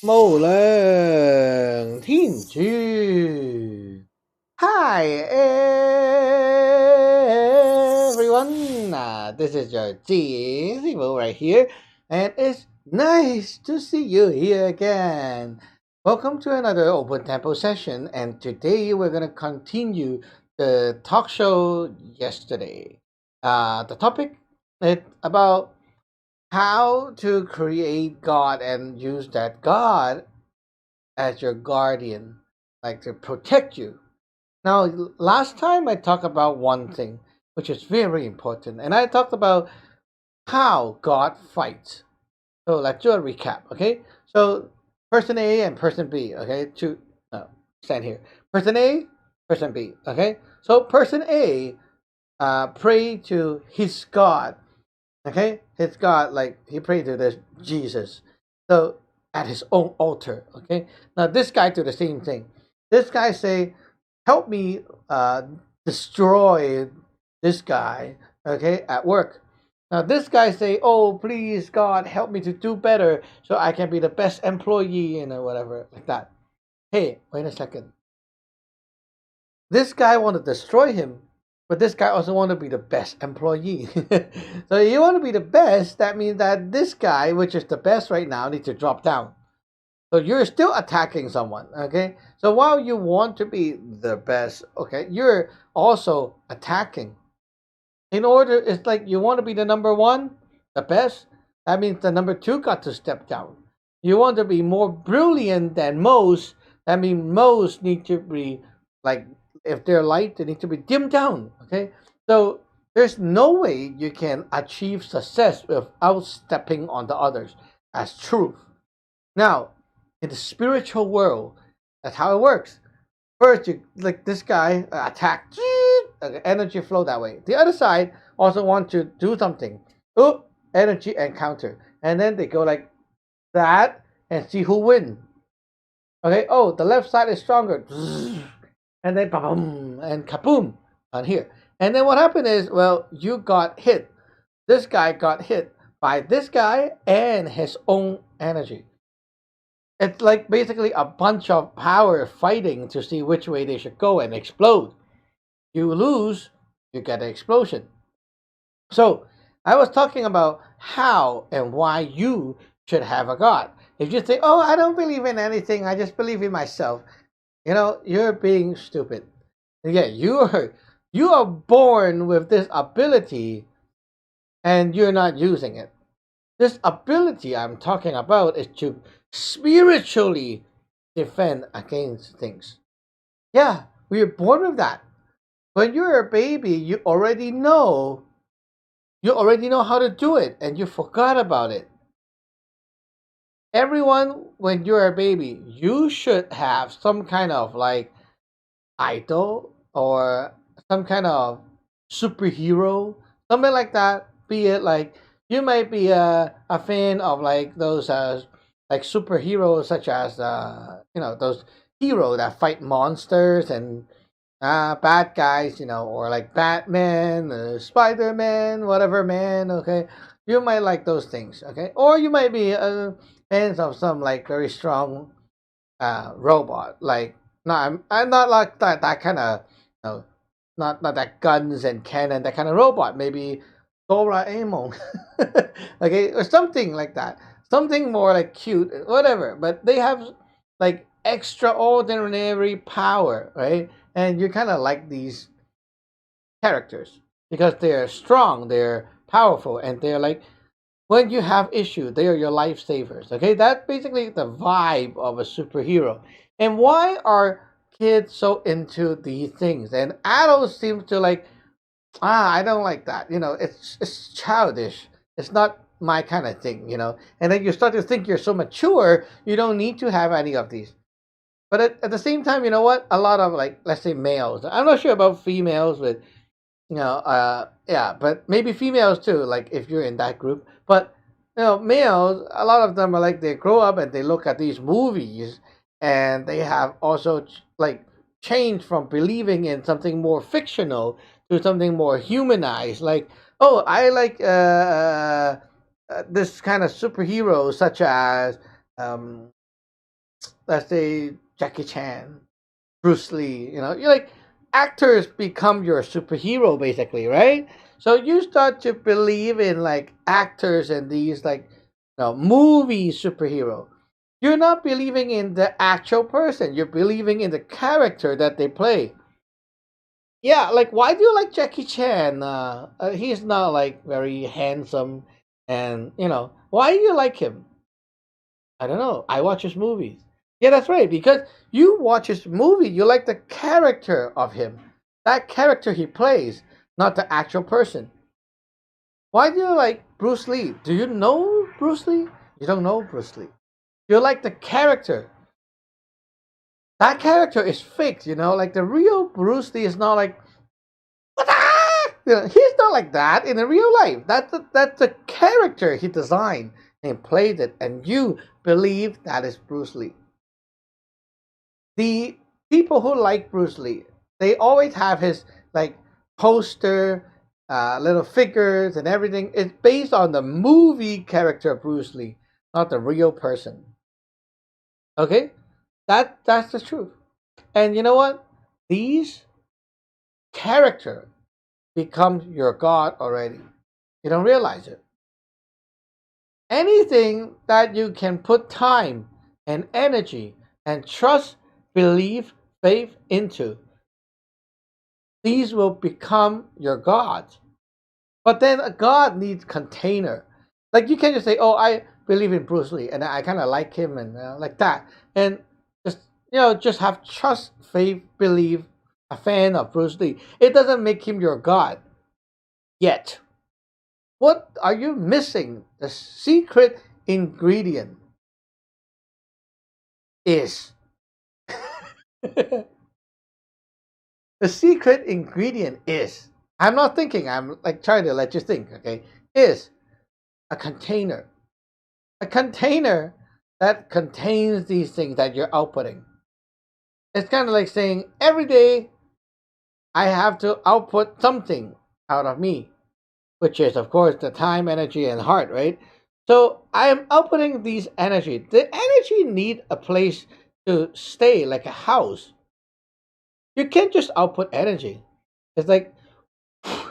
无人听剧。Hi everyone, this is your Zivo right here, and it's nice to see you here again. Welcome to another Open Tempo session, and today we're going to continue the talk show yesterday. The topic is about how to create God and use that God as your guardian, like to protect you. Now, last time I talked about one thing, which is very important, and I talked about how God fights. So let's do a recap, okay? So person A and person B, okay? Stand here. Person A, person B, okay? So person A pray to his God, okay? His God, like he prayed to this Jesus. So at his own altar, okay? Now this guy do the same thing. This guy say, help me destroy this guy, okay, at work. Now this guy say, oh please God, help me to do better so I can be the best employee and whatever like that. Hey, wait a second. This guy want to destroy him, but this guy also want to be the best employee. So you want to be the best, that means that this guy, which is the best right now, needs to drop down. So you're still attacking someone, okay? So while you want to be the best, okay, you're also attacking. In order, it's like you want to be the number one, the best. That means the number two got to step down. You want to be more brilliant than most. That means most need to be like, if they're light, they need to be dimmed down. Okay, so there's no way you can achieve success without stepping on the others as truth. Now, in the spiritual world, that's how it works. First, you like this guy attack, energy flow that way. The other side also want to do something. Oh, energy encounter, and then they go like that and see who win. Okay. Oh, the left side is stronger, and then boom and kaboom on here. And then what happened is, well, you got hit. This guy got hit by this guy and his own energy. It's like basically a bunch of power fighting to see which way they should go and explode. You lose, you get an explosion. So I was talking about how and why you should have a God. If you say, "Oh, I don't believe in anything. I just believe in myself," you're being stupid. Yeah, you are born with this ability, and you're not using it. This ability I'm talking about is to spiritually defend against things. Yeah, we are born with that. When you're a baby, you already know how to do it, and you forgot about it. Everyone, when you're a baby, you should have some kind of like idol or some kind of superhero, something like that. Be it like you might be a fan of like those like superheroes such as those heroes that fight monsters and bad guys, or like Batman, Spider-Man, whatever man, okay? You might like those things, okay? Or you might be fans of some like very strong robot. Like, no, I'm not like that kind of, no, not that guns and cannon, that kind of robot. Maybe Doraemon, okay, or something like that. Something more like cute, whatever. But they have like extraordinary power, right? And you kind of like these characters because they're strong, they're powerful, and they're like when you have issue, they are your lifesavers. Okay, that's basically the vibe of a superhero. And why are kids so into these things? And adults seem to like, I don't like that. It's childish. It's not my kind of thing. And then you start to think you're so mature, you don't need to have any of these. But at the same time, you know what? A lot of like, let's say males. I'm not sure about females with yeah, but maybe females too, like if you're in that group. But males, a lot of them are like they grow up and they look at these movies, and they have also like changed from believing in something more fictional to something more humanized. Like, oh, I like this kind of superhero, such as let's say Jackie Chan, Bruce Lee, you're like actors become your superhero basically, right? So you start to believe in like actors and these like movie superhero. You're not believing in the actual person. You're believing in the character that they play. Yeah, like why do you like Jackie Chan? He's not like very handsome, and why do you like him? I don't know. I watch his movies. Yeah, that's right. Because you watch his movie, you like the character of him, that character he plays, not the actual person. Why do you like Bruce Lee? Do you know Bruce Lee? You don't know Bruce Lee. You like the character. That character is fake. Like the real Bruce Lee is not like he's not like that in the real life. That's the character he designed and played it, and you believe that is Bruce Lee. The people who like Bruce Lee, they always have his like poster, little figures and everything. It's based on the movie character of Bruce Lee, not the real person. Okay, that's the truth. And you know what? These character becomes your god already. You don't realize it. Anything that you can put time and energy and trust, belief, faith into, these will become your gods. But then a god needs container. Like you can't just say, "Oh, I believe in Bruce Lee and I kind of like him and like that," and just just have trust, faith, believe, a fan of Bruce Lee. It doesn't make him your god yet. What are you missing? The secret ingredient is the secret ingredient is, I'm not thinking, I'm like trying to let you think, okay? Is a container. A container that contains these things that you're outputting. It's kind of like saying every day I have to output something out of me, which is, of course, the time, energy, and heart, right? So I am outputting these energy. The energy need a place to stay, like a house. You can't just output energy. It's like I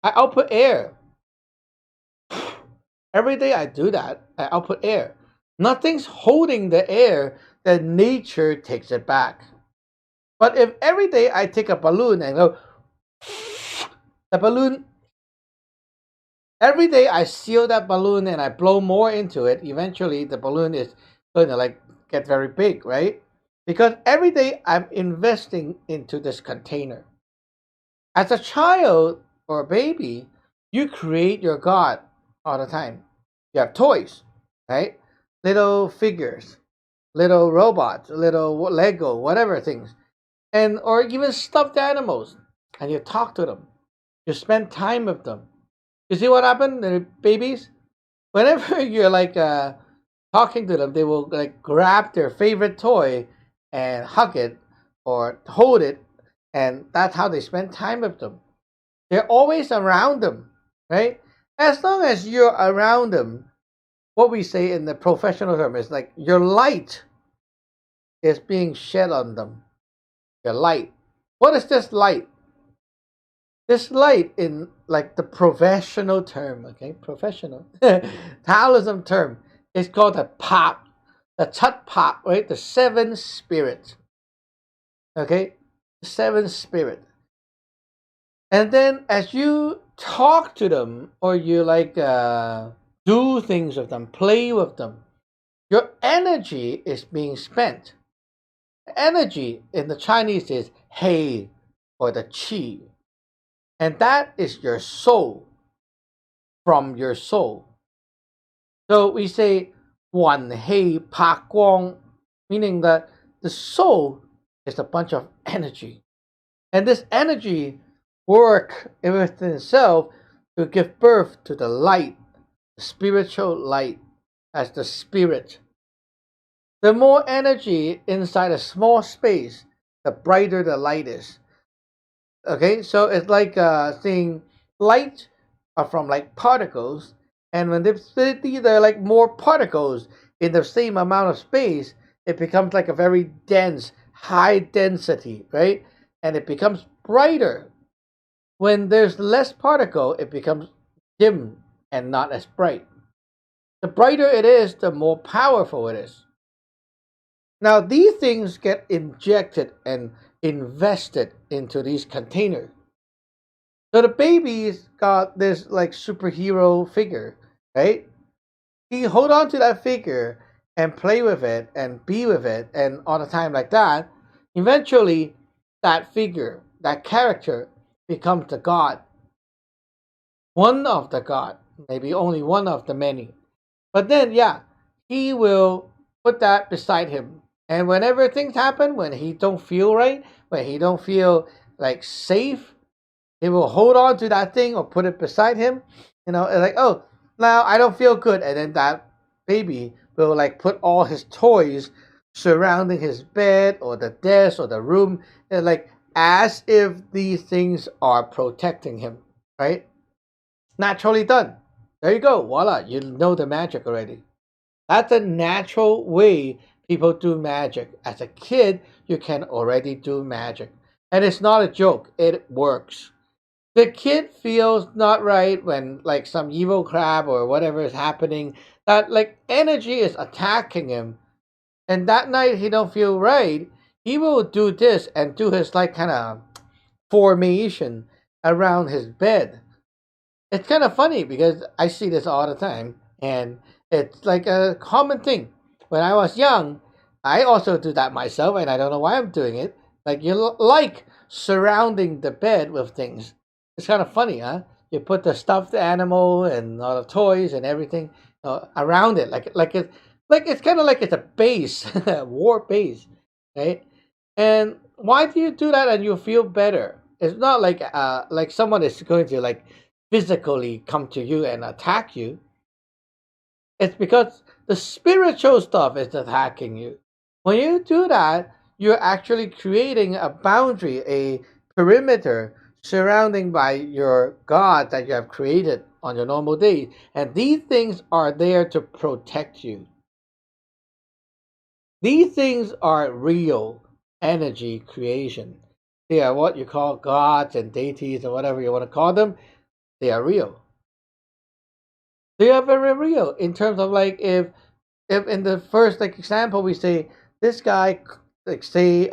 output air. Every day I do that. I output air. Nothing's holding the air, then nature takes it back. But if every day I take a balloon and go, the balloon, every day I seal that balloon and I blow more into it, eventually the balloon is going to like get very big, right? Because every day I'm investing into this container. As a child or a baby, you create your God all the time. You have toys, right? Little figures, little robots, little Lego, whatever things, and or even stuffed animals, and you talk to them. You spend time with them. You see what happened, the babies? Whenever you're like talking to them, they will like grab their favorite toy and hug it or hold it, and that's how they spend time with them. They're always around them, right? As long as you're around them, what we say in the professional term is like your light is being shed on them. Your light. What is this light? This light in like the professional term, okay? Professional. Taoism term is called the pop, the chat pop, right? The seven spirits. Okay? The seven spirit. And then as you talk to them or you like do things with them, play with them, your energy is being spent. Energy in the Chinese is hei or the qi. And that is your soul from your soul. So we say 幻氣拍光, meaning that the soul is a bunch of energy. And this energy work within itself to give birth to the light, the spiritual light as the spirit. The more energy inside a small space, the brighter the light is. Okay, so it's like seeing light are from like particles, and when they're like more particles in the same amount of space, it becomes like a very dense, high density, right? And it becomes brighter. When there's less particle, it becomes dim and not as bright. The brighter it is, the more powerful it is. Now, these things get injected and invested into these containers. So the baby's got this like superhero figure, right? He hold on to that figure and play with it and be with it and all the time like that. Eventually, that figure, that character, becomes the god, one of the god, maybe only one of the many. But then, yeah, he will put that beside him. And whenever things happen, when he don't feel right, when he don't feel like safe, he will hold on to that thing or put it beside him. Like, oh, now I don't feel good. And then that baby will like put all his toys surrounding his bed or the desk or the room, and like as if these things are protecting him, right? Naturally done. There you go. Voila. You know the magic already. That's a natural way people do magic. As a kid, you can already do magic. And it's not a joke, it works. The kid feels not right when like some evil crab or whatever is happening, that like energy is attacking him. And that night he don't feel right, he will do this and do his like kind of formation around his bed. It's kind of funny because I see this all the time, and it's like a common thing. When I was young, I also do that myself, and I don't know why I'm doing it. Like like surrounding the bed with things. It's kind of funny, huh? You put the stuffed animal and all the toys and everything around it, like it's kind of like it's a base, a war base, right? And why do you do that and you feel better? It's not like someone is going to like physically come to you and attack you. It's because the spiritual stuff is attacking you. When you do that, you're actually creating a boundary, a perimeter surrounding by your God that you have created on your normal days. And these things are there to protect you. These things are real energy creation. They are what you call gods and deities or whatever you want to call them. They are real. They are very real in terms of like if in the first like example we say this guy like say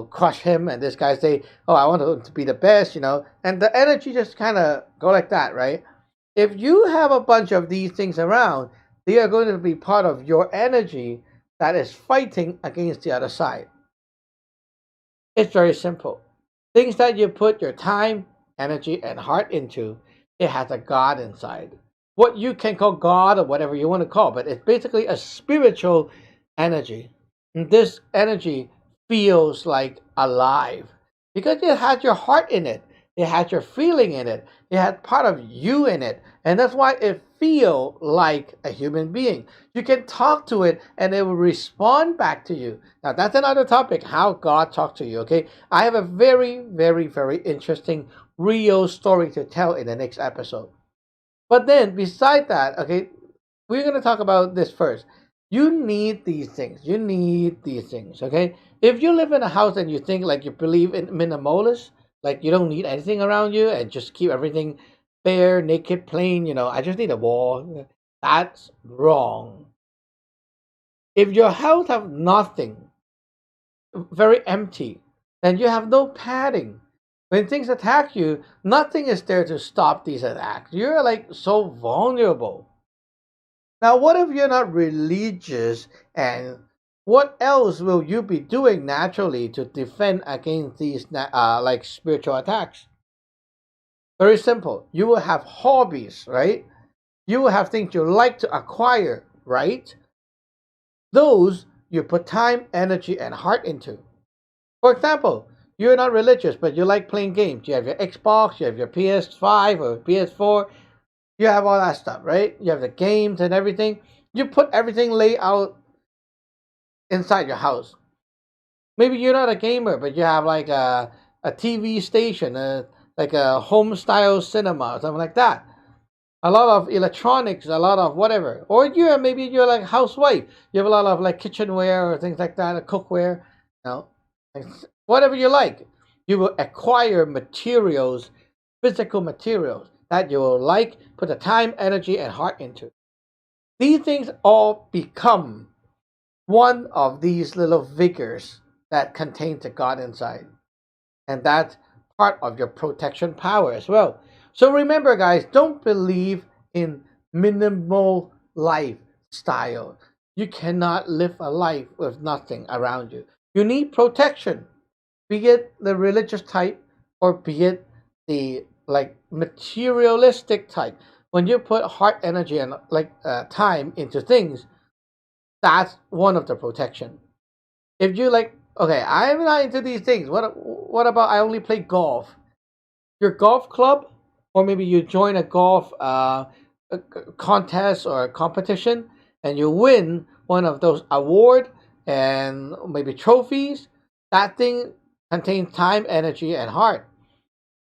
crush him, and this guy say, oh, I want him to be the best, and the energy just kind of go like that, right? If you have a bunch of these things around, they are going to be part of your energy that is fighting against the other side. It's very simple. Things that you put your time, energy, and heart into, it has a God inside. What you can call God or whatever you want to call, but it's basically a spiritual energy. And this energy feels like alive because it has your heart in it. It has your feeling in it. It has part of you in it. And that's why it feels like a human being. You can talk to it and it will respond back to you. Now, that's another topic, how God talks to you, okay? I have a very, very, very interesting real story to tell in the next episode. But then, beside that, okay, we're going to talk about this first. You need these things. You need these things, okay? If you live in a house and you think like you believe in minimalist, like you don't need anything around you and just keep everything bare, naked, plain, I just need a wall. That's wrong. If your house have nothing, very empty, then you have no padding. When things attack you, nothing is there to stop these attacks. You're like so vulnerable. Now, what if you're not religious, and what else will you be doing naturally to defend against these like spiritual attacks? Very simple. You will have hobbies, right? You will have things you like to acquire, right? Those you put time, energy, and heart into. For example, you're not religious, but you like playing games. You have your Xbox, you have your PS5 or PS4, you have all that stuff, right? You have the games and everything. You put everything laid out inside your house. Maybe you're not a gamer, but you have like a TV station, like a home style cinema or something like that. a lot of electronics, a lot of whatever. Or maybe you're like housewife. You have a lot of like kitchenware or things like that, or cookware. You know, whatever you like. You will acquire materials, physical materials that you will like, put the time, energy, and heart into. These things all become one of these little vigors that contain the God inside. And that's part of your protection power as well. So remember, guys, don't believe in minimal lifestyle. You cannot live a life with nothing around you. You need protection, be it the religious type or be it the like materialistic type. When you put heart energy and time into things, that's one of the protection. If you like, okay, I'm not into these things. What about I only play golf? Your golf club, or maybe you join a golf contest or a competition, and you win one of those award and maybe trophies. That thing contains time, energy, and heart.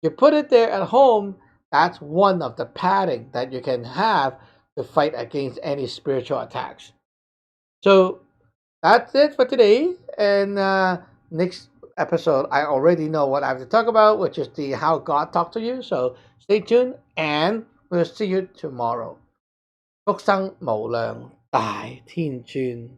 You put it there at home. That's one of the padding that you can have to fight against any spiritual attacks. So that's it for today. And next episode, I already know what I have to talk about, which is the how God talked to you. So stay tuned, and we'll see you tomorrow. 福生無量，大天尊。